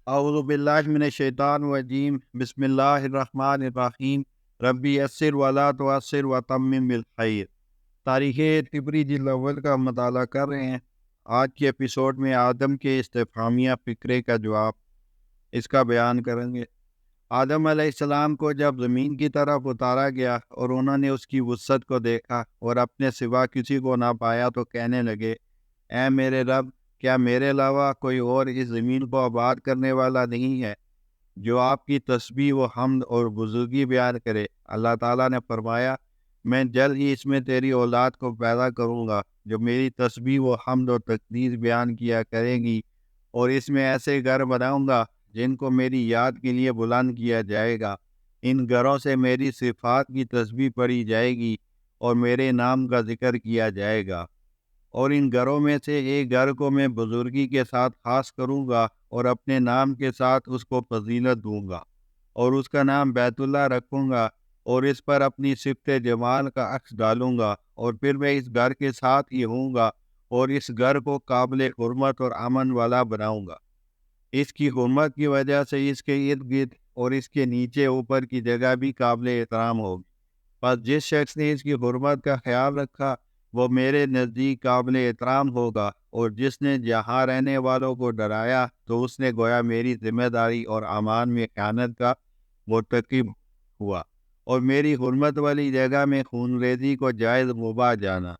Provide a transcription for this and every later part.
اعوذ باللہ من الشیطان الرجیم بسم اللہ الرحمن الرحیم ربی یسر ولا تعسر وتمم بالخیر۔ تاریخ طبری جلد اول کا مطالعہ کر رہے ہیں۔ آج کے ایپیسوڈ میں آدم کے استفہامیہ فکرے کا جواب اس کا بیان کریں گے۔ آدم علیہ السلام کو جب زمین کی طرف اتارا گیا اور انہوں نے اس کی وسعت کو دیکھا اور اپنے سوا کسی کو نہ پایا تو کہنے لگے، اے میرے رب، کیا میرے علاوہ کوئی اور اس زمین کو آباد کرنے والا نہیں ہے جو آپ کی تسبیح و حمد اور بزرگی بیان کرے؟ اللہ تعالیٰ نے فرمایا، میں جلد ہی اس میں تیری اولاد کو پیدا کروں گا جو میری تسبیح و حمد و تقدیس بیان کیا کرے گی، اور اس میں ایسے گھر بناؤں گا جن کو میری یاد کے لیے بلند کیا جائے گا۔ ان گھروں سے میری صفات کی تسبیح پڑھی جائے گی اور میرے نام کا ذکر کیا جائے گا، اور ان گھروں میں سے ایک گھر کو میں بزرگی کے ساتھ خاص کروں گا اور اپنے نام کے ساتھ اس کو فضیلت دوں گا، اور اس کا نام بیت اللہ رکھوں گا، اور اس پر اپنی صفت جمال کا عکس ڈالوں گا، اور پھر میں اس گھر کے ساتھ ہی ہوں گا اور اس گھر کو قابل حرمت اور امن والا بناؤں گا۔ اس کی حرمت کی وجہ سے اس کے ارد گرد اور اس کے نیچے اوپر کی جگہ بھی قابل احترام ہوگی۔ بس جس شخص نے اس کی حرمت کا خیال رکھا وہ میرے نزدیک قابل احترام ہوگا، اور جس نے جہاں رہنے والوں کو ڈرایا تو اس نے گویا میری ذمہ داری اور امان میں خیانت کا مرتکب ہوا، اور میری حرمت والی جگہ میں خون ریزی کو جائز مباح جانا۔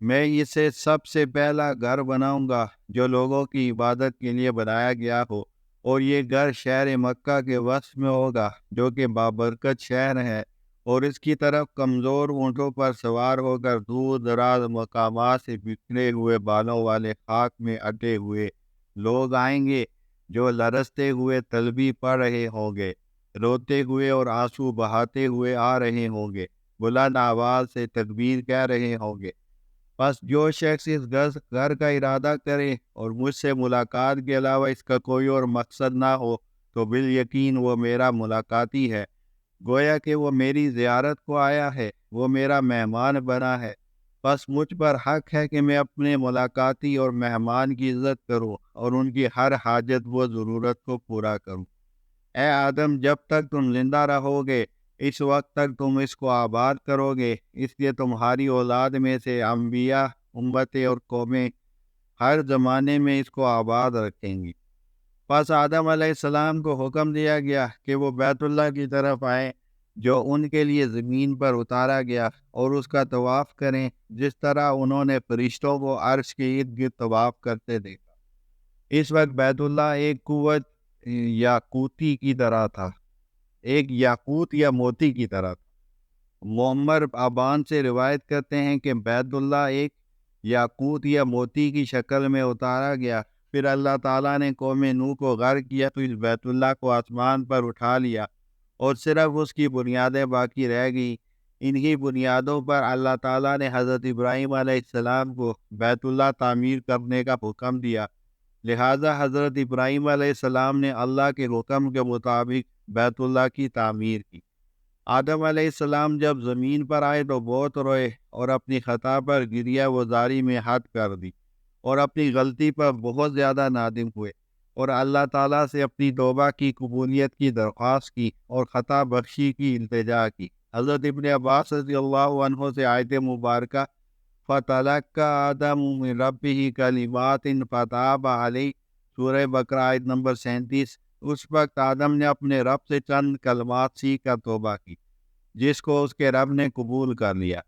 میں اسے سب سے پہلا گھر بناؤں گا جو لوگوں کی عبادت کے لیے بنایا گیا ہو، اور یہ گھر شہر مکہ کے وسط میں ہوگا جو کہ بابرکت شہر ہے، اور اس کی طرف کمزور اونٹوں پر سوار ہو کر دور دراز مقامات سے بکھرے ہوئے بالوں والے خاک میں اٹے ہوئے لوگ آئیں گے جو لرزتے ہوئے تسبیح پڑھ رہے ہوں گے، روتے ہوئے اور آنسو بہاتے ہوئے آ رہے ہوں گے، بلند آواز سے تکبیر کہہ رہے ہوں گے۔ بس جو شخص اس گھر کا ارادہ کرے اور مجھ سے ملاقات کے علاوہ اس کا کوئی اور مقصد نہ ہو تو بالیقین وہ میرا ملاقاتی ہے، گویا کہ وہ میری زیارت کو آیا ہے، وہ میرا مہمان بنا ہے۔ بس مجھ پر حق ہے کہ میں اپنے ملاقاتی اور مہمان کی عزت کروں اور ان کی ہر حاجت و ضرورت کو پورا کروں۔ اے آدم، جب تک تم زندہ رہو گے اس وقت تک تم اس کو آباد کرو گے، اس لیے تمہاری اولاد میں سے انبیاء، امتیں اور قومیں ہر زمانے میں اس کو آباد رکھیں گی۔ پس آدم علیہ السلام کو حکم دیا گیا کہ وہ بیت اللہ کی طرف آئیں جو ان کے لیے زمین پر اتارا گیا، اور اس کا طواف کریں جس طرح انہوں نے فرشتوں کو عرش کے ارد گرد طواف کرتے دیکھا۔ اس وقت بیت اللہ ایک قوت یاقوتی کی طرح تھا، ایک یاقوت یا موتی کی طرح تھا۔ معمر ابان سے روایت کرتے ہیں کہ بیت اللہ ایک یاقوت یا موتی کی شکل میں اتارا گیا۔ پھر اللہ تعالیٰ نے قوم نوح کو غرق کیا تو اس بیت اللہ کو آسمان پر اٹھا لیا اور صرف اس کی بنیادیں باقی رہ گئی۔ انہی بنیادوں پر اللہ تعالیٰ نے حضرت ابراہیم علیہ السلام کو بیت اللہ تعمیر کرنے کا حکم دیا، لہذا حضرت ابراہیم علیہ السلام نے اللہ کے حکم کے مطابق بیت اللہ کی تعمیر کی۔ آدم علیہ السلام جب زمین پر آئے تو بہت روئے اور اپنی خطا پر گریہ وزاری میں حد کر دی، اور اپنی غلطی پر بہت زیادہ نادم ہوئے، اور اللہ تعالیٰ سے اپنی توبہ کی قبولیت کی درخواست کی اور خطا بخشی کی التجا کی۔ حضرت ابن عباس رضی اللہ عنہ سے آیت مبارکہ فَتَلَقَّى آدَمُ مِن رَبِّهِ كَلِمَاتٍ فَتَابَ عَلَيْهِ سورہ بقرہ آیت نمبر 37۔ اس وقت آدم نے اپنے رب سے چند کلمات سیکھ کر توبہ کی جس کو اس کے رب نے قبول کر لیا۔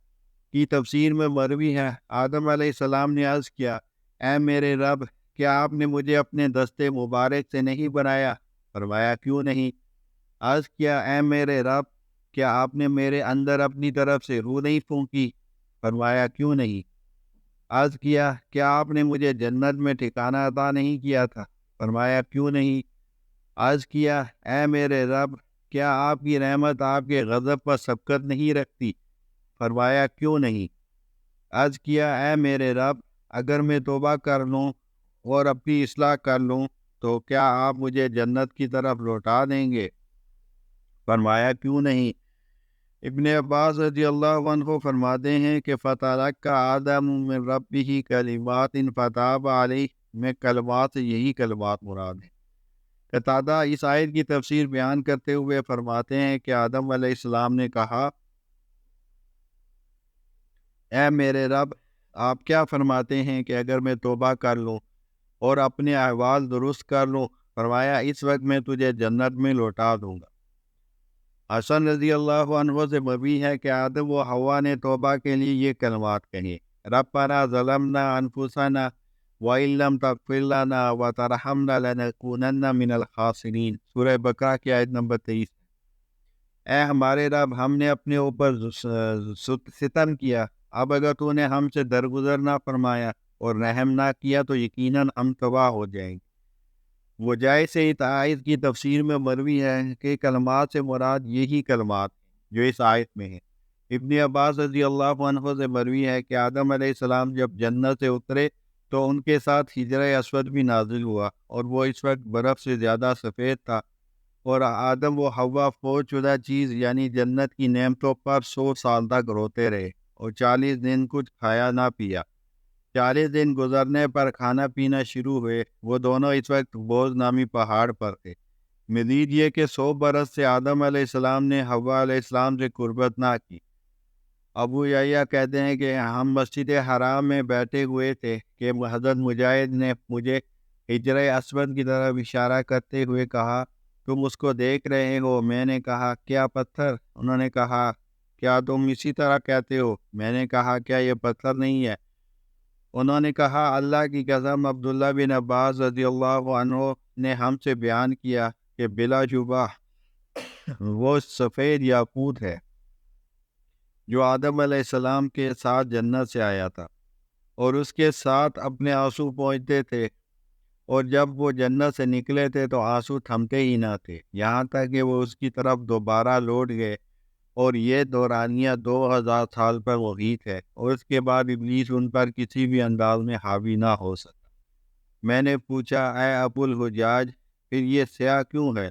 کی تفسیر میں مروی ہے، آدم علیہ السلام نے عرض کیا، اے میرے رب، کیا آپ نے مجھے اپنے دستے مبارک سے نہیں بنایا؟ فرمایا، کیوں نہیں؟ عرض کیا، اے میرے رب، کیا آپ نے میرے اندر اپنی طرف سے روح نہیں پھونکی؟ فرمایا، کیوں نہیں؟ عرض کیا آپ نے مجھے جنت میں ٹھکانہ عطا نہیں کیا تھا؟ فرمایا، کیوں نہیں؟ عرض کیا، اے میرے رب، کیا آپ کی رحمت آپ کے غضب پر سبقت نہیں رکھتی؟ فرمایا، کیوں نہیں؟ عرض کیا، اے میرے رب، اگر میں توبہ کر لوں اور اپنی اصلاح کر لوں تو کیا آپ مجھے جنت کی طرف لوٹا دیں گے؟ فرمایا، کیوں نہیں؟ ابن عباس رضی اللہ عنہ فرماتے ہیں کہ فَتَلَقَّى آدَمُ مِن رَبِّهِ كَلِمَاتٍ فَتَابَ عَلَيْهِ میں کلمات سے یہی کلمات مراد ہیں۔ قتادہ اس آیت کی تفسیر بیان کرتے ہوئے فرماتے ہیں کہ آدم علیہ السلام نے کہا، اے میرے رب، آپ کیا فرماتے ہیں کہ اگر میں توبہ کر لوں اور اپنے احوال درست کر لوں؟ فرمایا، اس وقت میں تجھے جنت میں لوٹا دوں گا۔ حسن رضی اللہ عنہ سے مروی ہے کہ آدم و حوا نے توبہ کے لیے یہ کلمات کہے، ربنا ظلمنا انفسنا وَإِن لَّمْ تَغْفِرْ لَنَا وَتَرْحَمْنَا لَنَكُونَنَّ مِنَ الْخَاسِرِينَ، سورہ بقرہ کی آیت نمبر 23۔ اے ہمارے رب، ہم نے اپنے اوپر ستم کیا، اب اگر تو نے ہم سے درگزر نہ فرمایا اور رحم نہ کیا تو یقیناً ہم تباہ ہو جائیں گے۔ وجائے سے اس آیت کی تفسیر میں مروی ہے کہ کلمات سے مراد یہی کلمات جو اس آیت میں ہیں۔ ابن عباس رضی اللہ عنہ سے مروی ہے کہ آدم علیہ السلام جب جنت سے اترے تو ان کے ساتھ حجر اسود بھی نازل ہوا، اور وہ اس وقت برف سے زیادہ سفید تھا، اور آدم و حوا فوت شدہ چیز یعنی جنت کی نعمتوں پر 100 سال تک روتے رہے اور 40 دن کچھ کھایا نہ پیا۔ 40 دن گزرنے پر کھانا پینا شروع ہوئے۔ وہ دونوں اس وقت بوز نامی پہاڑ پر تھے۔ مزید یہ کہ 100 برس سے آدم علیہ السلام نے حوا علیہ السلام سے قربت نہ کی۔ ابو یحییٰ کہتے ہیں کہ ہم مسجد حرام میں بیٹھے ہوئے تھے کہ حضرت مجاہد نے مجھے حجر اسود کی طرف اشارہ کرتے ہوئے کہا، تم اس کو دیکھ رہے ہو؟ میں نے کہا، کیا پتھر؟ انہوں نے کہا، کیا تم اسی طرح کہتے ہو؟ میں نے کہا، کیا یہ پتھر نہیں ہے؟ انہوں نے کہا، اللہ کی قسم، عبداللہ بن عباس رضی اللہ عنہ نے ہم سے بیان کیا کہ بلا شبہ وہ سفید یاقوت ہے جو آدم علیہ السلام کے ساتھ جنت سے آیا تھا، اور اس کے ساتھ اپنے آنسو پہنچتے تھے، اور جب وہ جنت سے نکلے تھے تو آنسو تھمتے ہی نہ تھے، یہاں تک کہ وہ اس کی طرف دوبارہ لوٹ گئے، اور یہ دورانیہ 2000 سال پر محیط ہے، اور اس کے بعد ابلیس ان پر کسی بھی انداز میں حاوی نہ ہو سکا۔ میں نے پوچھا، اے ابو الحجاج، پھر یہ سیاہ کیوں ہے؟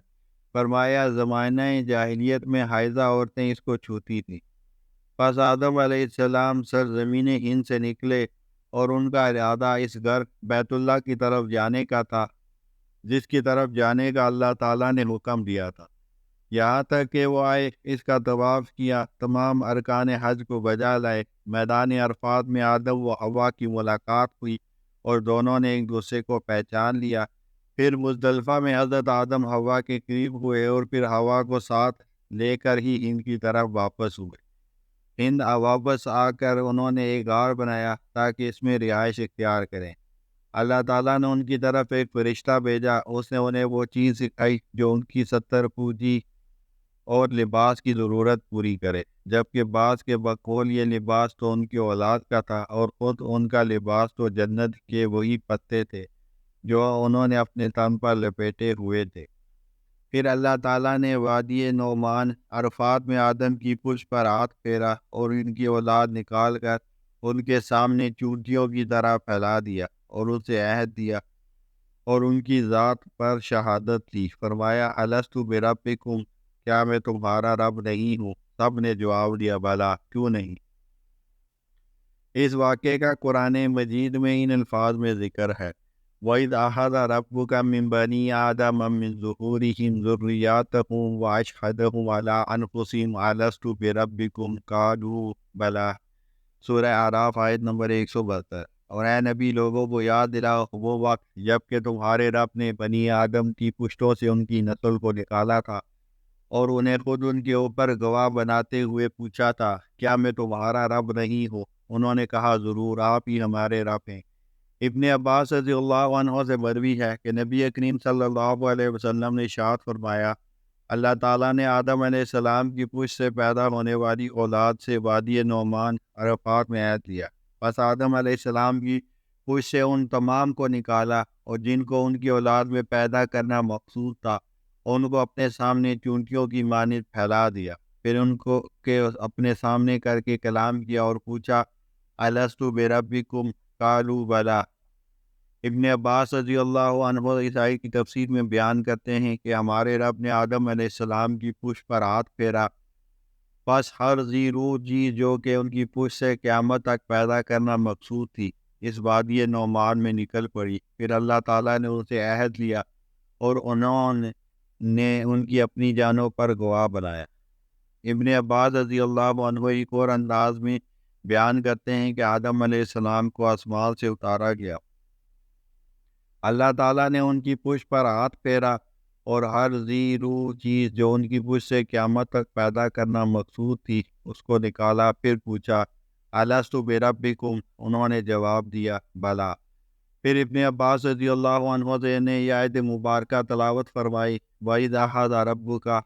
فرمایا، زمانہ جاہلیت میں حائضہ عورتیں اس کو چھوتی تھیں۔ پس آدم علیہ السلام سرزمین ہند سے نکلے، اور ان کا ارادہ اس گھر بیت اللہ کی طرف جانے کا تھا، جس کی طرف جانے کا اللہ تعالیٰ نے حکم دیا تھا۔ یہاں تک کہ وہ آئے، اس کا طواف کیا، تمام ارکان حج کو بجا لائے۔ میدان عرفات میں آدم و حوا کی ملاقات ہوئی، اور دونوں نے ایک دوسرے کو پہچان لیا۔ پھر مزدلفہ میں حضرت آدم حوا کے قریب ہوئے، اور پھر حوا کو ساتھ لے کر ہی ہند کی طرف واپس ہوئے۔ ہند واپس آ کر انہوں نے ایک غار بنایا تاکہ اس میں رہائش اختیار کریں۔ اللہ تعالیٰ نے ان کی طرف ایک فرشتہ بھیجا، اس نے انہیں وہ چیز سکھائی جو ان کی 70 پوجی اور لباس کی ضرورت پوری کرے، جبکہ بعض کے بقول یہ لباس تو ان کی اولاد کا تھا، اور خود ان کا لباس تو جنت کے وہی پتے تھے جو انہوں نے اپنے تن پر لپیٹے ہوئے تھے۔ پھر اللہ تعالیٰ نے وادی نعمان عرفات میں آدم کی پشت پر ہاتھ پھیرا، اور ان کی اولاد نکال کر ان کے سامنے چونٹیوں کی طرح پھیلا دیا، اور اسے عہد دیا اور ان کی ذات پر شہادت دی۔ فرمایا، الستُ بربکم، کیا میں تمہارا رب نہیں ہوں؟ سب نے جواب دیا، بلا، کیوں نہیں۔ اس واقعے کا قرآن مجید میں ان الفاظ میں ذکر ہے، وَإِذْ أَخَذَ رَبُّكَ مِنْ بَنِي آدَمَ مِنْ ظُهُورِهِمْ ذُرِّيَّتَهُمْ وَأَشْهَدَهُمْ عَلَىٰ أَنفُسِهِمْ أَلَسْتُ بِرَبِّكُمْ قَالُوا بَلَىٰ، سورہ اعراف آیت نمبر 172۔ اور اے نبی، لوگوں کو یاد دلاؤ وہ وقت جب کہ تمہارے رب نے بنی آدم کی پشتوں سے ان کی نسل کو نکالا تھا، اور انہیں خود ان کے اوپر گواہ بناتے ہوئے پوچھا تھا، کیا میں تمہارا رب نہیں ہوں؟ انہوں نے کہا، ضرور، آپ ہی ہمارے رب ہیں۔ ابن عباس رضی اللہ عنہ سے مروی ہے کہ نبی کریم صلی اللہ علیہ وسلم نے ارشاد فرمایا، اللہ تعالیٰ نے آدم علیہ السلام کی پشت سے پیدا ہونے والی اولاد سے وادی نعمان عرفات میں عہد لیا۔ پس آدم علیہ السلام کی پشت سے ان تمام کو نکالا، اور جن کو ان کی اولاد میں پیدا کرنا مقصود تھا، ان کو اپنے سامنے چونٹیوں کی مانند پھیلا دیا۔ پھر ان کو اپنے سامنے کر کے کلام کیا اور پوچھا، الستُ بربکم قالوا بلی۔ ابن عباس رضی اللہ عنہ عیسائی کی تفسیر میں بیان کرتے ہیں کہ ہمارے رب نے آدم علیہ السلام کی پشت پر ہاتھ پھیرا، پس ہر ذی روح چیز جو کہ ان کی پشت سے قیامت تک پیدا کرنا مقصود تھی، اس وادی نعمان میں نکل پڑی۔ پھر اللہ تعالیٰ نے ان سے عہد لیا اور انہوں نے ان کی اپنی جانوں پر گواہ بنایا۔ ابن عباس رضی اللہ عنہ ایک اور انداز میں بیان کرتے ہیں کہ آدم علیہ السلام کو آسمان سے اتارا گیا، اللہ تعالیٰ نے ان کی پشت پر ہاتھ پھیرا اور ہر ذی روح چیز جو ان کی پشت سے قیامت تک پیدا کرنا مقصود تھی اس کو نکالا، پھر پوچھا الستُ بربکم، انہوں نے جواب دیا بلا۔ پھر ابن عباس رضی اللہ عنہ نے یہ آیت مبارکہ تلاوت فرمائی، وَإِذْ أَخَذَ رَبُّكَ،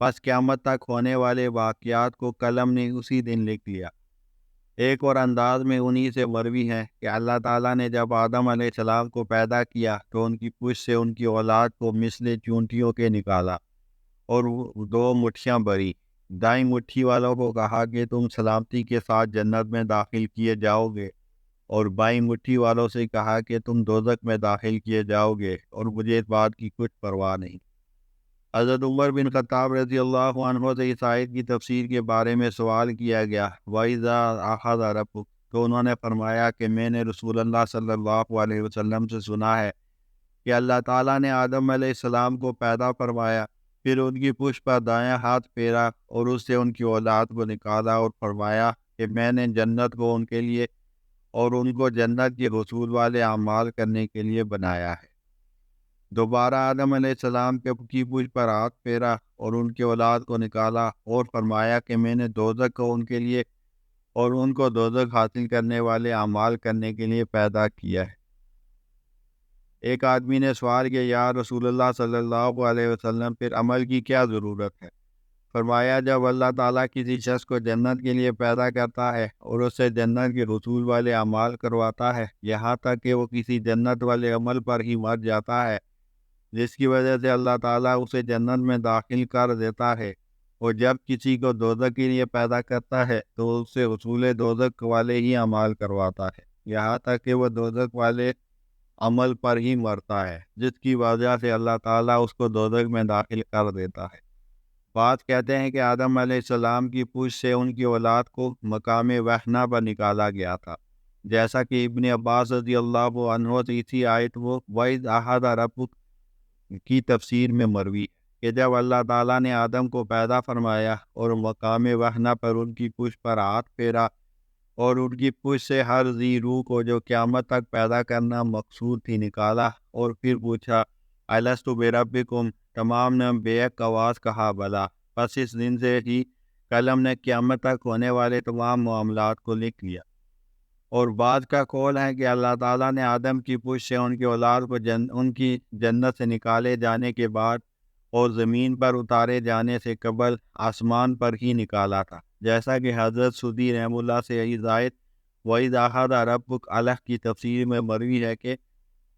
پس قیامت تک ہونے والے واقعات کو قلم نے اسی دن لکھ لیا۔ ایک اور انداز میں انہی سے مروی ہے کہ اللہ تعالیٰ نے جب آدم علیہ السلام کو پیدا کیا تو ان کی پشت سے ان کی اولاد کو مثل چونٹیوں کے نکالا اور وہ 2 مٹھیاں بھری۔ دائیں مٹھی والوں کو کہا کہ تم سلامتی کے ساتھ جنت میں داخل کیے جاؤ گے، اور بائیں مٹھی والوں سے کہا کہ تم دوزخ میں داخل کیے جاؤ گے، اور مجھے اس بات کی کچھ پرواہ نہیں۔ حضرت عمر بن خطاب رضی اللہ عنہ سے اس آیت کی تفسیر کے بارے میں سوال کیا گیا، وَإِذَا أَخَذَ رَبُّكَ، تو انہوں نے فرمایا کہ میں نے رسول اللہ صلی اللہ علیہ وسلم سے سنا ہے کہ اللہ تعالیٰ نے آدم علیہ السلام کو پیدا فرمایا، پھر ان کی پشت پر دایاں ہاتھ پھیرا اور اس سے ان کی اولاد کو نکالا اور فرمایا کہ میں نے جنت کو ان کے لیے اور ان کو جنت کے حصول والے اعمال کرنے کے لیے بنایا ہے۔ دوبارہ آدم علیہ السلام کی پشت پر ہاتھ پھیرا اور ان کی اولاد کو نکالا اور فرمایا کہ میں نے دوزخ کو ان کے لیے اور ان کو دوزخ حاصل کرنے والے اعمال کرنے کے لیے پیدا کیا ہے۔ ایک آدمی نے سوال کیا، یا رسول اللہ صلی اللہ علیہ وسلم، پھر عمل کی کیا ضرورت ہے؟ فرمایا جب اللہ تعالیٰ کسی شخص کو جنت کے لیے پیدا کرتا ہے اور اس سے جنت کے حصول والے اعمال کرواتا ہے، یہاں تک کہ وہ کسی جنت والے عمل پر ہی مر جاتا ہے جس کی وجہ سے اللہ تعالیٰ اسے جنت میں داخل کر دیتا ہے، اور جب کسی کو دوزخ کے لیے پیدا کرتا ہے تو اس سے حصول دوزخ والے ہی اعمال کرواتا ہے، یہاں تک کہ وہ دوزخ والے عمل پر ہی مرتا ہے جس کی وجہ سے اللہ تعالیٰ اس کو دوزخ میں داخل کر دیتا ہے۔ بعض کہتے ہیں کہ آدم علیہ السلام کی پشت سے ان کی اولاد کو مقام وحنا پر نکالا گیا تھا، جیسا کہ ابن عباس رضی اللہ عنہ سے اسی آیت وَإِذْ أَخَذَ رَبُّكَ کی تفسیر میں مروی ہے کہ جب اللہ تعالیٰ نے آدم کو پیدا فرمایا اور مقام وحنا پر ان کی پشت پر ہاتھ پھیرا اور ان کی پشت سے ہر ذی روح کو جو قیامت تک پیدا کرنا مقصود تھی نکالا، اور پھر پوچھا الستُ بربکم، تمام نے بے ایک آواز کہا بلا۔ پس اس دن سے ہی قلم نے قیامت تک ہونے والے تمام معاملات کو لکھ لیا۔ اور بعض کا قول ہے کہ اللہ تعالیٰ نے آدم کی پشت سے ان کی اولاد کو ان کی جنت سے نکالے جانے کے بعد اور زمین پر اتارے جانے سے قبل آسمان پر ہی نکالا تھا، جیسا کہ حضرت سدی رحمہ اللہ سے یہی زائد وَإِذْ أَخَذَ رَبُّكَ الہ کی تفسیر میں مروی ہے کہ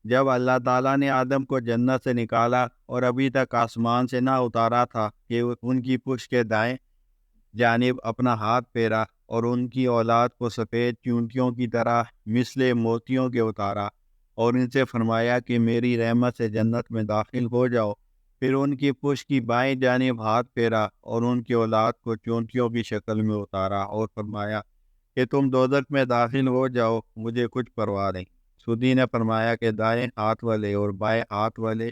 جب اللہ تعالیٰ نے آدم کو جنت سے نکالا اور ابھی تک آسمان سے نہ اتارا تھا کہ ان کی پشت کے دائیں جانب اپنا ہاتھ پھیرا اور ان کی اولاد کو سفید چونٹیوں کی طرح مثل موتیوں کے اتارا اور ان سے فرمایا کہ میری رحمت سے جنت میں داخل ہو جاؤ، پھر ان کی پشت کی بائیں جانب ہاتھ پھیرا اور ان کی اولاد کو چونٹیوں کی شکل میں اتارا اور فرمایا کہ تم دوزخ میں داخل ہو جاؤ، مجھے کچھ پرواہ نہیں۔ سودی نے فرمایا کہ دائیں ہاتھ والے اور بائیں ہاتھ والے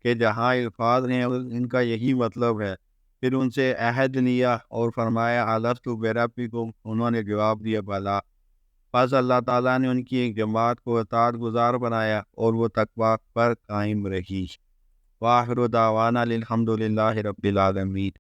کے جہاں الفاظ ہیں ان کا یہی مطلب ہے۔ پھر ان سے عہد لیا اور فرمایا الستُ بربکم، انہوں نے جواب دیا بلا۔ پس اللہ تعالیٰ نے ان کی ایک جماعت کو اطاعت گزار بنایا اور وہ تقویٰ پر قائم رہی۔ وآخر دعوانا الحمد للہ رب العالمین۔